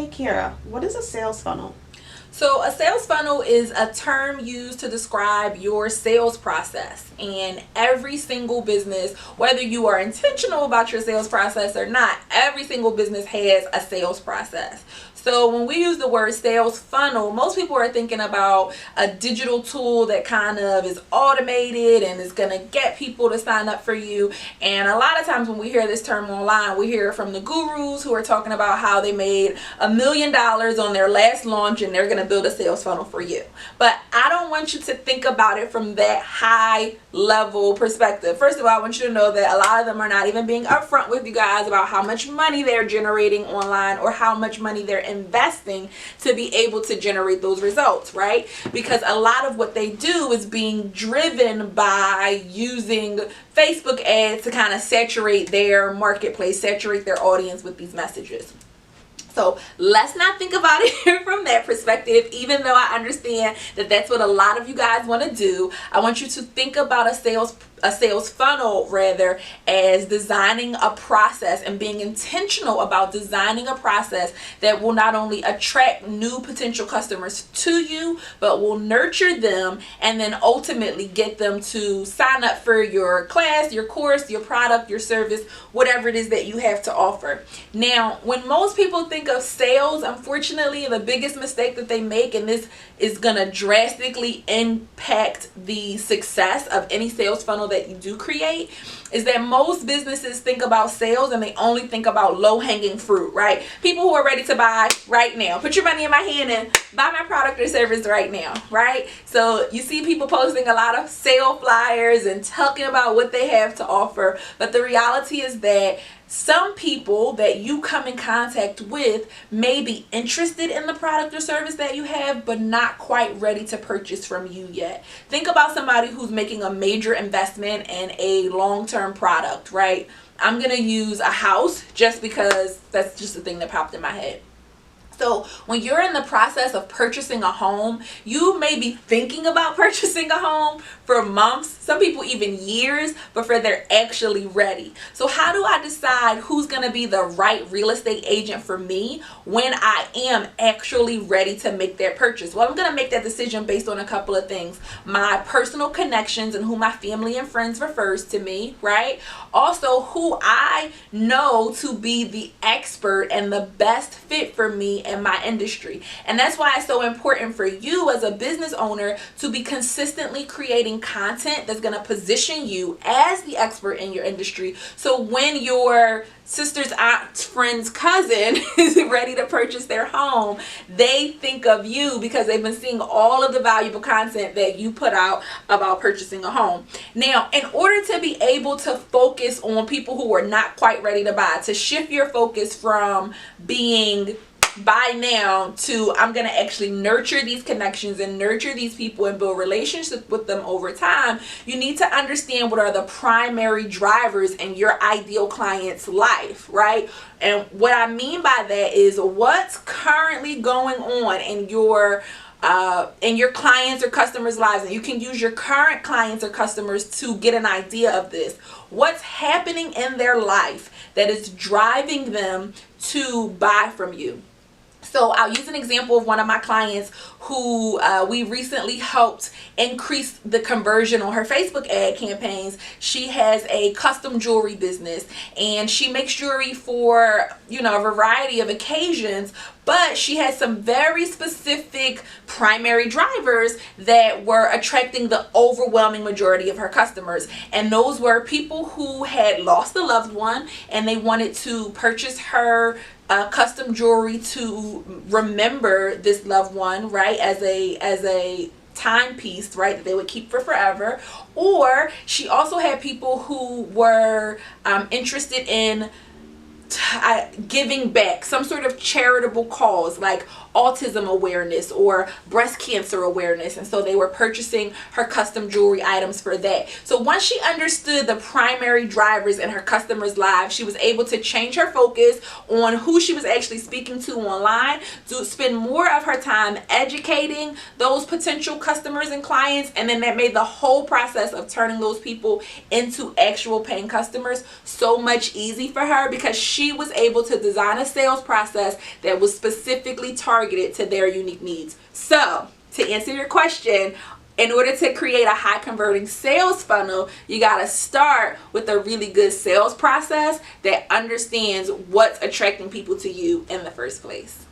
Hey Kira, what is a sales funnel? So, a sales funnel is a term used to describe your sales process. And every single business, whether you are intentional about your sales process or not, every single business has a sales process. So when we use the word sales funnel, most people are thinking about a digital tool that kind of is automated and is going to get people to sign up for you. And a lot of times when we hear this term online, we hear it from the gurus who are talking about how they made $1 million on their last launch and they're going to build a sales funnel for you. But I don't want you to think about it from that high level perspective. First of all, I want you to know that a lot of them are not even being upfront with you guys about how much money they're generating online or how much money they're investing to be able to generate those results, right? Because a lot of what they do is being driven by using Facebook ads to kind of saturate their marketplace, saturate their audience with these messages. So let's not think about it from that perspective, even though I understand that that's what a lot of you guys want to do. I want you to think about a sales funnel rather as designing a process and being intentional about designing a process that will not only attract new potential customers to you, but will nurture them and then ultimately get them to sign up for your class, your course, your product, your service, whatever it is that you have to offer. Now, when most people think of sales, unfortunately, the biggest mistake that they make, and this is going to drastically impact the success of any sales funnel that you do create, is that most businesses think about sales and they only think about low-hanging fruit, right? People who are ready to buy right now. Put your money in my hand and buy my product or service right now, right? So you see people posting a lot of sale flyers and talking about what they have to offer, but the reality is that some people that you come in contact with may be interested in the product or service that you have, but not quite ready to purchase from you yet. Think about somebody who's making a major investment in a long-term product, right? I'm going to use a house just because that's just the thing that popped in my head. So when you're in the process of purchasing a home, you may be thinking about purchasing a home for months, some people even years, before they're actually ready. So how do I decide who's going to be the right real estate agent for me when I am actually ready to make that purchase? Well, I'm going to make that decision based on a couple of things. My personal connections and who my family and friends refers to me, right? Also, who I know to be the expert and the best fit for me in my industry. And that's why it's so important for you as a business owner to be consistently creating content that's going to position you as the expert in your industry. So when your sister's aunt's friend's cousin is ready to purchase their home, they think of you because they've been seeing all of the valuable content that you put out about purchasing a home. Now, in order to be able to focus on people who are not quite ready to buy, to shift your focus from being buy now to I'm going to actually nurture these connections and nurture these people and build relationships with them over time, you need to understand what are the primary drivers in your ideal client's life, right? And what I mean by that is what's currently going on in your clients or customers' lives. And you can use your current clients or customers to get an idea of this. What's happening in their life that is driving them to buy from you? So I'll use an example of one of my clients who we recently helped increase the conversion on her Facebook ad campaigns. She has a custom jewelry business and she makes jewelry for, a variety of occasions, but she had some very specific primary drivers that were attracting the overwhelming majority of her customers. And those were people who had lost a loved one and they wanted to purchase her custom jewelry to remember this loved one, right, as a timepiece, right, that they would keep for forever. Or she also had people who were interested in giving back, some sort of charitable cause, like autism awareness or breast cancer awareness, and so they were purchasing her custom jewelry items for that. So once she understood the primary drivers in her customers' lives, she was able to change her focus on who she was actually speaking to online, to spend more of her time educating those potential customers and clients, and then that made the whole process of turning those people into actual paying customers so much easy for her, because she was able to design a sales process that was specifically targeted to their unique needs. So to answer your question, in order to create a high converting sales funnel, you got to start with a really good sales process that understands what's attracting people to you in the first place.